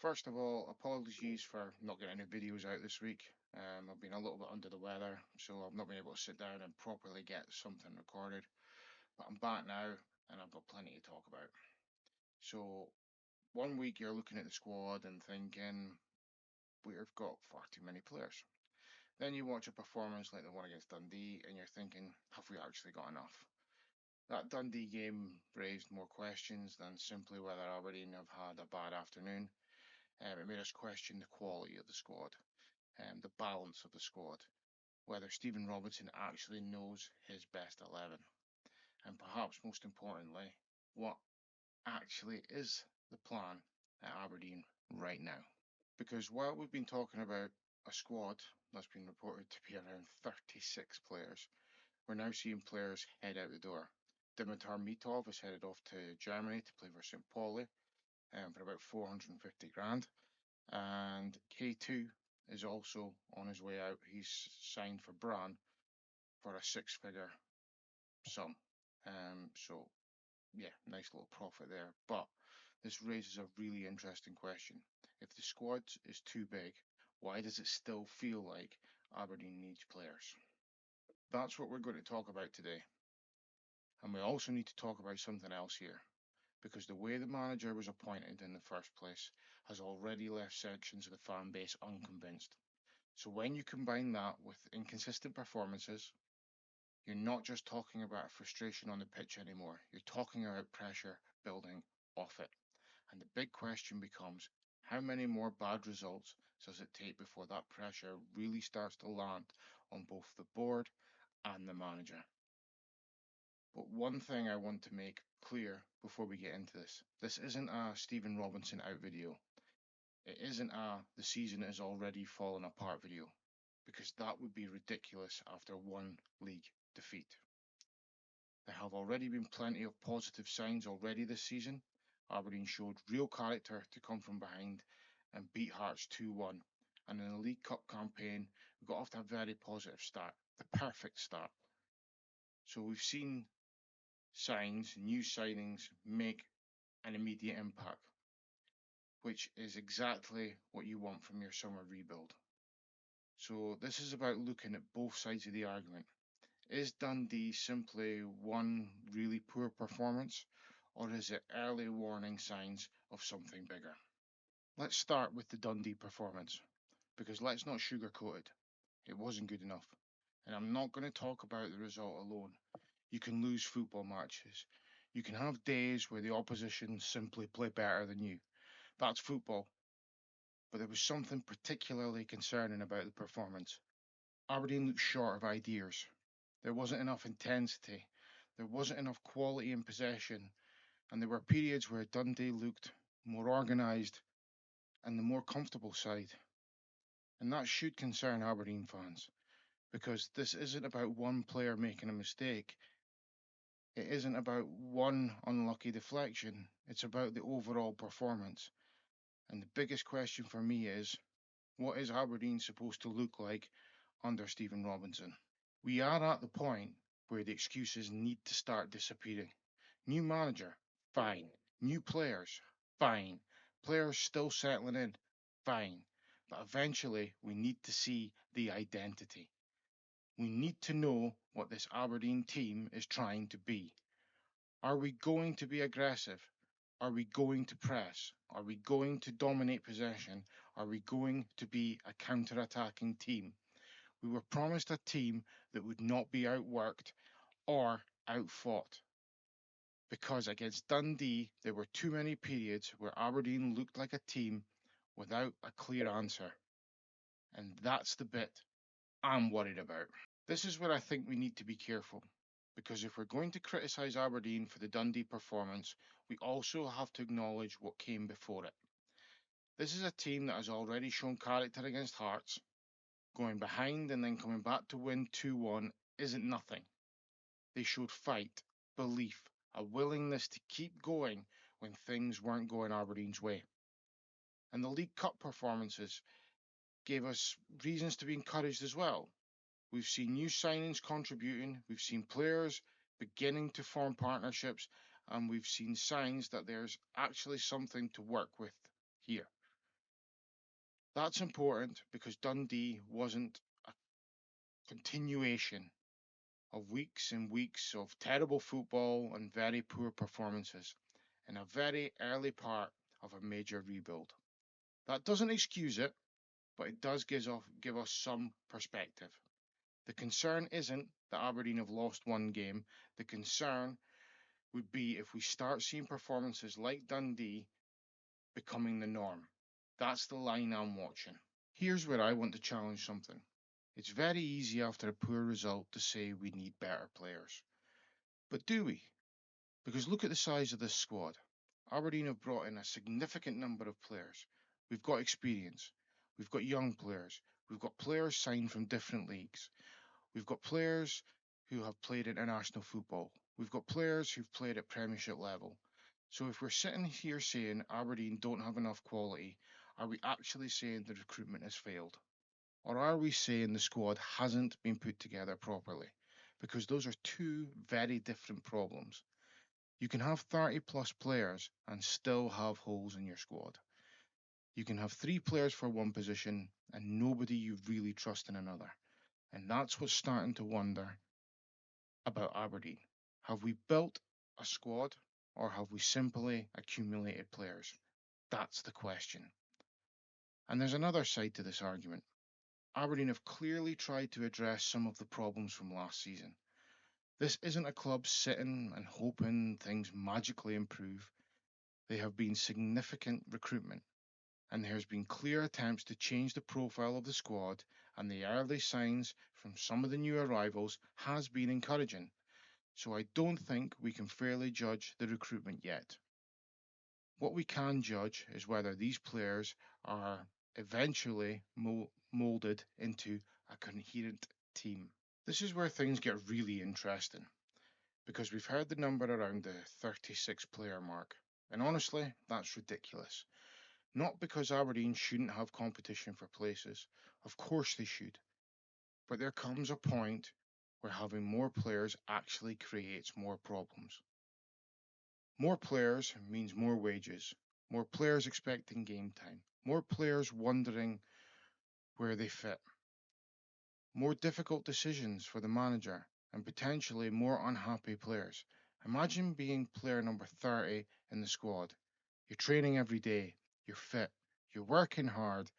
First of all, apologies for not getting any videos out this week. I've been a little bit under the weather, so I've not been able to sit down and properly get something recorded. But I'm back now, and I've got plenty to talk about. So, one week you're looking at the squad and thinking, we've got far too many players. Then you watch a performance like the one against Dundee, and you're thinking, have we actually got enough? That Dundee game raised more questions than simply whether Aberdeen have had a bad afternoon. It made us question the quality of the squad, the balance of the squad, whether Stephen Robinson actually knows his best 11, and perhaps most importantly, what actually is the plan at Aberdeen right now. Because while we've been talking about a squad that's been reported to be around 36 players, we're now seeing players head out the door. Dimitar Mitov is headed off to Germany to play for St Pauli for about 450 grand. And K2 is also on his way out. He's signed for Brann for a six-figure sum. So, yeah, nice little profit there. But this raises a really interesting question. If the squad is too big, why does it still feel like Aberdeen needs players? That's what we're going to talk about today. And we also need to talk about something else here, because the way the manager was appointed in the first place has already left sections of the fan base unconvinced. So when you combine that with inconsistent performances, you're not just talking about frustration on the pitch anymore. You're talking about pressure building off it. And the big question becomes, how many more bad results does it take before that pressure really starts to land on both the board and the manager? But one thing I want to make clear before we get into this isn't a Stephen Robinson out video. It isn't a the season is already fallen apart video, because that would be ridiculous after one league defeat. There have already been plenty of positive signs already this season. Aberdeen showed real character to come from behind and beat Hearts 2-1. And in the League Cup campaign, we got off to a very positive start, the perfect start. So we've seen signs, new signings make an immediate impact, which is exactly what you want from your summer rebuild. So this is about looking at both sides of the argument. Is Dundee simply one really poor performance, or is it early warning signs of something bigger? Let's start with the Dundee performance, because let's not sugarcoat it. It wasn't good enough. And I'm not going to talk about the result alone. You can lose football matches. You can have days where the opposition simply play better than you. That's football. But there was something particularly concerning about the performance. Aberdeen looked short of ideas. There wasn't enough intensity. There wasn't enough quality in possession. And there were periods where Dundee looked more organised and the more comfortable side. And that should concern Aberdeen fans, because this isn't about one player making a mistake. It isn't about one unlucky deflection. It's about the overall performance. And the biggest question for me is, what is Aberdeen supposed to look like under Stephen Robinson? We are at the point where the excuses need to start disappearing. New manager, fine. New players, fine. Players still settling in, fine. But eventually, we need to see the identity. We need to know what this Aberdeen team is trying to be. Are we going to be aggressive? Are we going to press? Are we going to dominate possession? Are we going to be a counter-attacking team? We were promised a team that would not be outworked or outfought. Because against Dundee, there were too many periods where Aberdeen looked like a team without a clear answer. And that's the bit I'm worried about. This is where I think we need to be careful. Because if we're going to criticise Aberdeen for the Dundee performance, we also have to acknowledge what came before it. This is a team that has already shown character against Hearts. Going behind and then coming back to win 2-1 isn't nothing. They showed fight, belief, a willingness to keep going when things weren't going Aberdeen's way. And the League Cup performances gave us reasons to be encouraged as well. We've seen new signings contributing, we've seen players beginning to form partnerships, and we've seen signs that there's actually something to work with here. That's important because Dundee wasn't a continuation of weeks and weeks of terrible football and very poor performances in a very early part of a major rebuild. That doesn't excuse it, but it does give us some perspective. The concern isn't that Aberdeen have lost one game. The concern would be if we start seeing performances like Dundee becoming the norm. That's the line I'm watching. Here's where I want to challenge something. It's very easy after a poor result to say we need better players. But do we? Because look at the size of this squad. Aberdeen have brought in a significant number of players. We've got experience. We've got young players. We've got players signed from different leagues. We've got players who have played international football. We've got players who've played at Premiership level. So if we're sitting here saying Aberdeen don't have enough quality, are we actually saying the recruitment has failed? Or are we saying the squad hasn't been put together properly? Because those are two very different problems. You can have 30 plus players and still have holes in your squad. You can have 3 players for one position and nobody you really trust in another. And that's what's starting to wonder about Aberdeen. Have we built a squad or have we simply accumulated players? That's the question. And there's another side to this argument. Aberdeen have clearly tried to address some of the problems from last season. This isn't a club sitting and hoping things magically improve. There have been significant recruitment, and there has been clear attempts to change the profile of the squad, and the early signs from some of the new arrivals has been encouraging. So I don't think we can fairly judge the recruitment yet. What we can judge is whether these players are eventually moulded into a coherent team. This is where things get really interesting, because we've heard the number around the 36 player mark, and honestly, that's ridiculous. Not because Aberdeen shouldn't have competition for places, of course they should, but there comes a point where having more players actually creates more problems. More players means more wages, more players expecting game time, more players wondering where they fit, more difficult decisions for the manager, and potentially more unhappy players. Imagine being player number 30 in the squad. You're training every day, you're fit, you're working hard,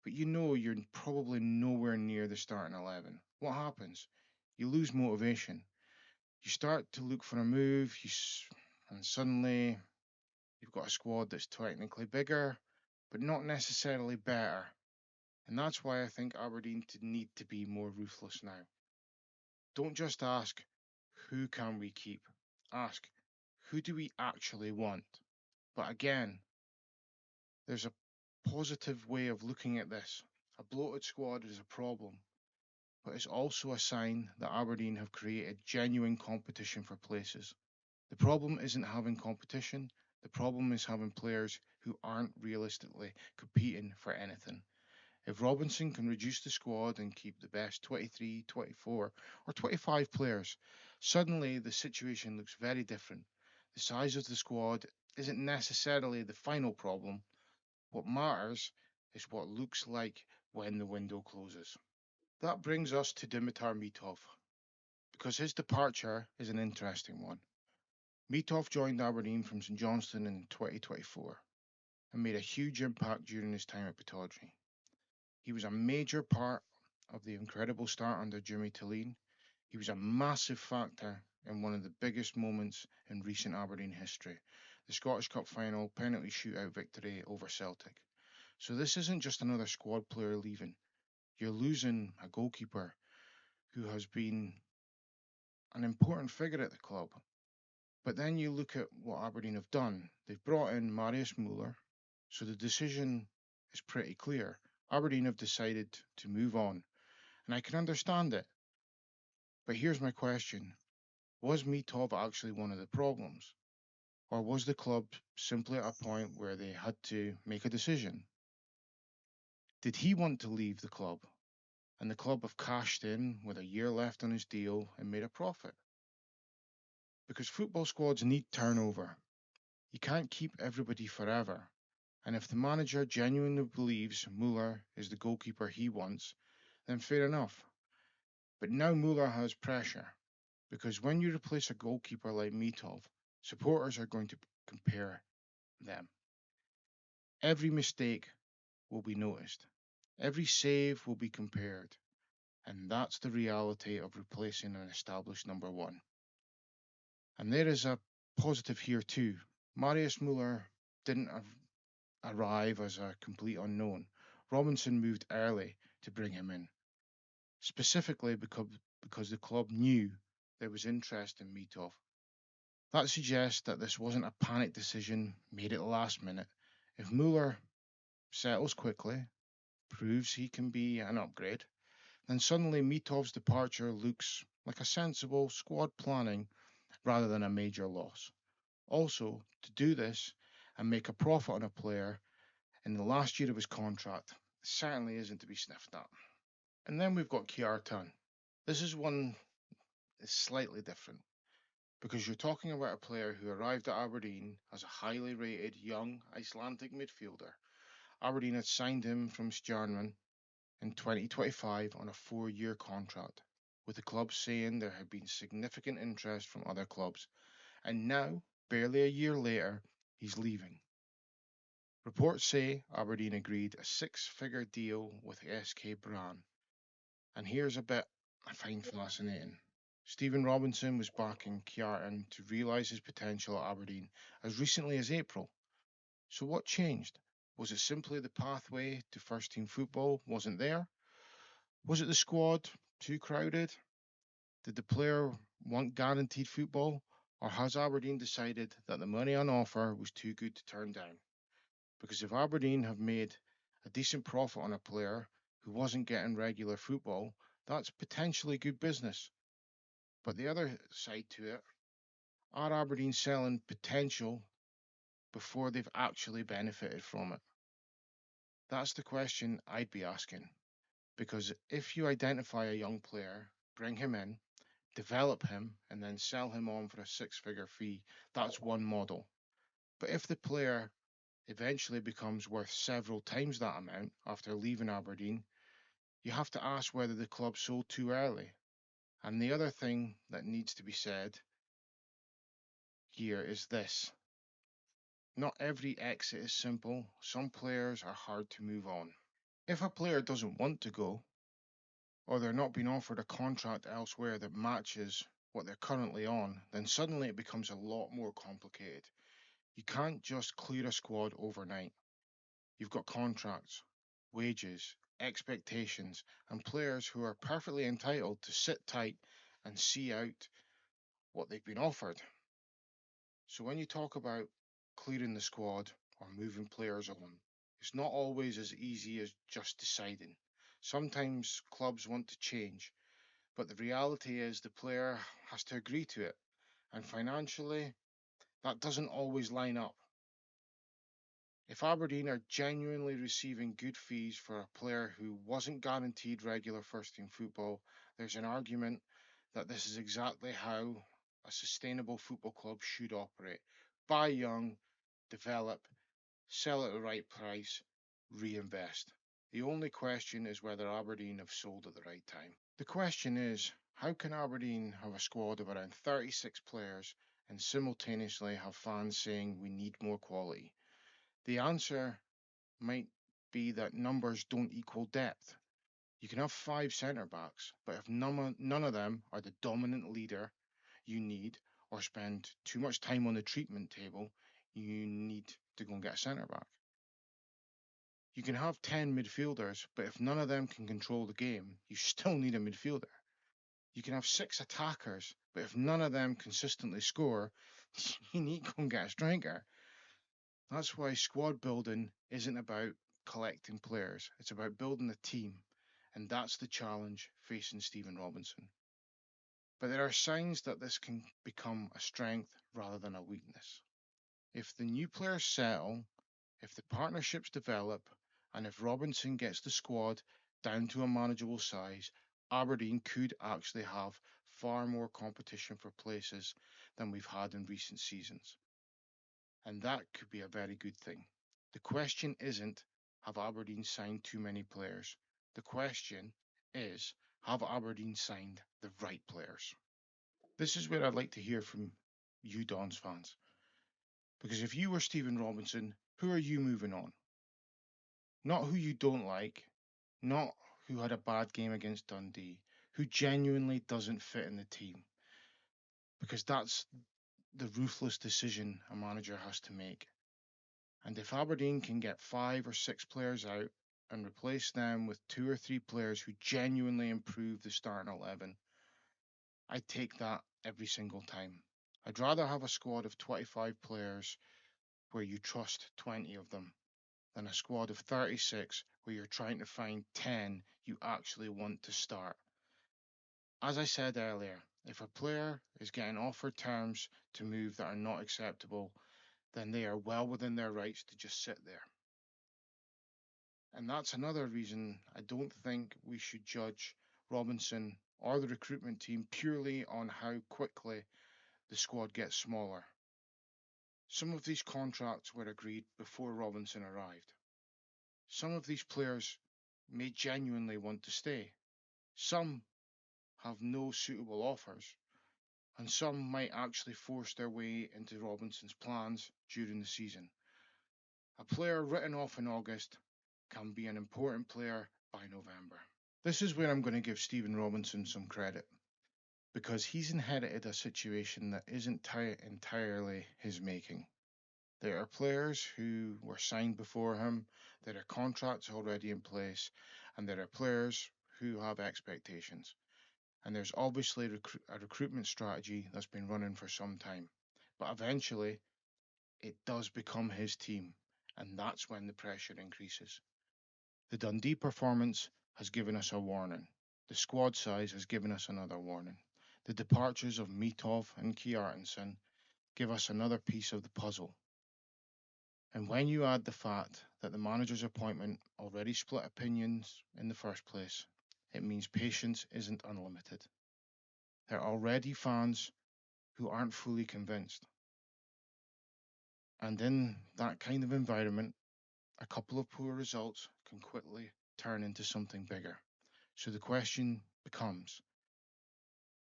but you know you're probably nowhere near the starting 11. What happens? You lose motivation. You start to look for a move, and suddenly you've got a squad that's technically bigger, but not necessarily better. And that's why I think Aberdeen need to be more ruthless now. Don't just ask, who can we keep? Ask, who do we actually want? But again, there's a positive way of looking at this. A bloated squad is a problem, but it's also a sign that Aberdeen have created genuine competition for places. The problem isn't having competition, the problem is having players who aren't realistically competing for anything. If Robinson can reduce the squad and keep the best 23, 24, or 25 players, suddenly the situation looks very different. The size of the squad isn't necessarily the final problem. What matters is what looks like when the window closes. That brings us to Dimitar Mitov, because his departure is an interesting one. Mitov joined Aberdeen from St Johnstone in 2024 and made a huge impact during his time at Pittodrie. He was a major part of the incredible start under Jimmy Tilleen. He was a massive factor in one of the biggest moments in recent Aberdeen history, the Scottish Cup final penalty shootout victory over Celtic. So this isn't just another squad player leaving. You're losing a goalkeeper who has been an important figure at the club. But then you look at what Aberdeen have done. They've brought in Marius Müller, so the decision is pretty clear. Aberdeen have decided to move on, and I can understand it. But here's my question. Was Mitov actually one of the problems? Or was the club simply at a point where they had to make a decision? Did he want to leave the club, and the club have cashed in with a year left on his deal and made a profit? Because football squads need turnover. You can't keep everybody forever. And if the manager genuinely believes Müller is the goalkeeper he wants, then fair enough. But now Müller has pressure, because when you replace a goalkeeper like Mitov, supporters are going to compare them. Every mistake will be noticed, every save will be compared, and that's the reality of replacing an established number one. And there is a positive here too. Marius Müller didn't arrive as a complete unknown. Robinson moved early to bring him in, specifically because the club knew there was interest in Mitov. That suggests that this wasn't a panic decision made at the last minute. If Müller settles quickly, proves he can be an upgrade, then suddenly Mitov's departure looks like a sensible squad planning rather than a major loss. Also, to do this and make a profit on a player in the last year of his contract certainly isn't to be sniffed at. And then we've got Kjartan. This is one that's slightly different because you're talking about a player who arrived at Aberdeen as a highly rated young Icelandic midfielder. Aberdeen had signed him from Stjarnan in 2025 on a 4-year contract, with the club saying there had been significant interest from other clubs. And now, barely a year later, he's leaving. Reports say Aberdeen agreed a 6-figure deal with SK Brann. And here's a bit I find fascinating. Stephen Robinson was backing Kjartan to realise his potential at Aberdeen as recently as April. So what changed? Was it simply the pathway to first team football wasn't there? Was it the squad too crowded? Did the player want guaranteed football? Or has Aberdeen decided that the money on offer was too good to turn down? Because if Aberdeen have made a decent profit on a player who wasn't getting regular football, that's potentially good business. But the other side to it, are Aberdeen selling potential before they've actually benefited from it? That's the question I'd be asking. Because if you identify a young player, bring him in, develop him, and then sell him on for a 6-figure fee, that's one model. But if the player eventually becomes worth several times that amount after leaving Aberdeen, you have to ask whether the club sold too early. And the other thing that needs to be said here is this. Not every exit is simple. Some players are hard to move on. If a player doesn't want to go, or they're not being offered a contract elsewhere that matches what they're currently on, then suddenly it becomes a lot more complicated. You can't just clear a squad overnight. You've got contracts, wages, expectations, and players who are perfectly entitled to sit tight and see out what they've been offered. So when you talk about clearing the squad or moving players on, it's not always as easy as just deciding. Sometimes clubs want to change, but the reality is the player has to agree to it, and financially, that doesn't always line up. If Aberdeen are genuinely receiving good fees for a player who wasn't guaranteed regular first team football, there's an argument that this is exactly how a sustainable football club should operate. Buy young, develop, sell at the right price, reinvest. The only question is whether Aberdeen have sold at the right time. The question is, how can Aberdeen have a squad of around 36 players and simultaneously have fans saying we need more quality? The answer might be that numbers don't equal depth. You can have 5 centre-backs, but if none of them are the dominant leader you need or spend too much time on the treatment table, you need to go and get a centre-back. You can have 10 midfielders, but if none of them can control the game, you still need a midfielder. You can have 6 attackers, but if none of them consistently score, you need to go and get a striker. That's why squad building isn't about collecting players, it's about building a team, and that's the challenge facing Stephen Robinson. But there are signs that this can become a strength rather than a weakness. If the new players settle, if the partnerships develop, and if Robinson gets the squad down to a manageable size, Aberdeen could actually have far more competition for places than we've had in recent seasons. And that could be a very good thing. The question isn't, have Aberdeen signed too many players? The question is, have Aberdeen signed the right players? This is where I'd like to hear from you, Dons fans. Because if you were Stephen Robinson, who are you moving on? Not who you don't like, not who had a bad game against Dundee, who genuinely doesn't fit in the team. Because that's the ruthless decision a manager has to make. And if Aberdeen can get 5 or 6 players out and replace them with 2 or 3 players who genuinely improve the starting 11, I'd take that every single time. I'd rather have a squad of 25 players where you trust 20 of them than a squad of 36 where you're trying to find 10 you actually want to start. As I said earlier, if a player is getting offered terms to move that are not acceptable, then they are well within their rights to just sit there. And that's another reason I don't think we should judge Robinson or the recruitment team purely on how quickly the squad gets smaller. Some of these contracts were agreed before Robinson arrived. Some of these players may genuinely want to stay. Some have no suitable offers, and some might actually force their way into Robinson's plans during the season. A player written off in August can be an important player by November. This is where I'm going to give Stephen Robinson some credit, because he's inherited a situation that isn't entirely his making. There are players who were signed before him, there are contracts already in place, and there are players who have expectations. And there's obviously a recruitment strategy that's been running for some time. But eventually, it does become his team, and that's when the pressure increases. The Dundee performance has given us a warning. The squad size has given us another warning. The departures of Mitov and Kjartansson give us another piece of the puzzle. And when you add the fact that the manager's appointment already split opinions in the first place, it means patience isn't unlimited. There are already fans who aren't fully convinced. And in that kind of environment, a couple of poor results can quickly turn into something bigger. So the question becomes,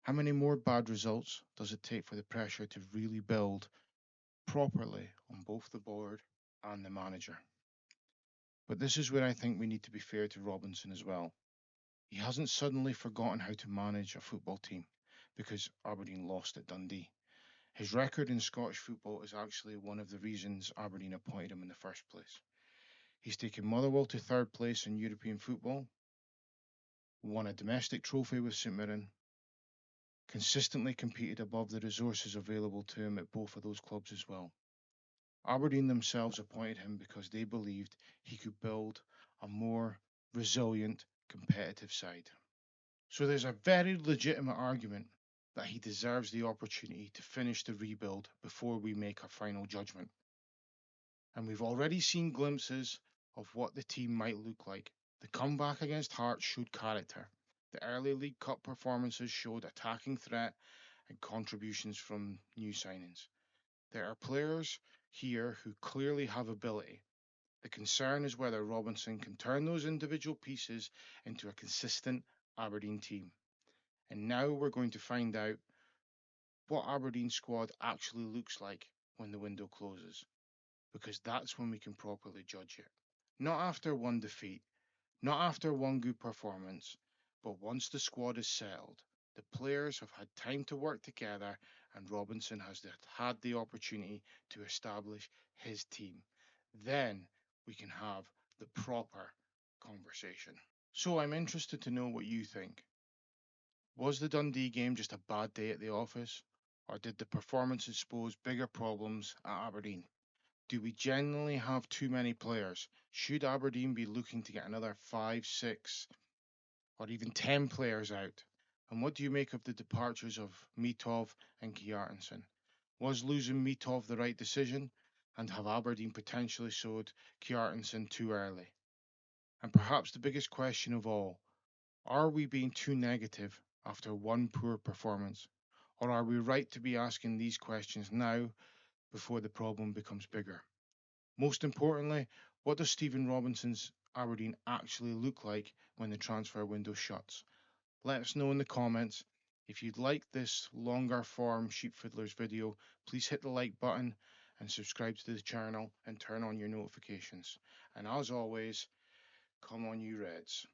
how many more bad results does it take for the pressure to really build properly on both the board and the manager? But this is where I think we need to be fair to Robinson as well. He hasn't suddenly forgotten how to manage a football team because Aberdeen lost at Dundee. His record in Scottish football is actually one of the reasons Aberdeen appointed him in the first place. He's taken Motherwell to third place in European football, won a domestic trophy with St Mirren, consistently competed above the resources available to him at both of those clubs as well. Aberdeen themselves appointed him because they believed he could build a more resilient, competitive side. So there's a very legitimate argument that he deserves the opportunity to finish the rebuild before we make our final judgment. And we've already seen glimpses of what the team might look like. The comeback against Hearts showed character. The early League Cup performances showed attacking threat and contributions from new signings. There are players here who clearly have ability. The concern is whether Robinson can turn those individual pieces into a consistent Aberdeen team. And now we're going to find out what Aberdeen squad actually looks like when the window closes, because that's when we can properly judge it. Not after one defeat, not after one good performance, but once the squad is settled, the players have had time to work together, and Robinson has had the opportunity to establish his team. Then we can have the proper conversation. So I'm interested to know what you think. Was the Dundee game just a bad day at the office, or did the performance expose bigger problems at Aberdeen? Do we genuinely have too many players? Should Aberdeen be looking to get another 5, 6, or even 10 players out? And what do you make of the departures of Mitov and Kjartansson? Was losing Mitov the right decision? And have Aberdeen potentially sold Kjartansson too early? And perhaps the biggest question of all, are we being too negative after one poor performance? Or are we right to be asking these questions now before the problem becomes bigger? Most importantly, what does Stephen Robinson's Aberdeen actually look like when the transfer window shuts? Let us know in the comments. If you'd like this longer form Sheepfiddlers video, please hit the like button and subscribe to the channel and turn on your notifications. And as always, come on you Reds.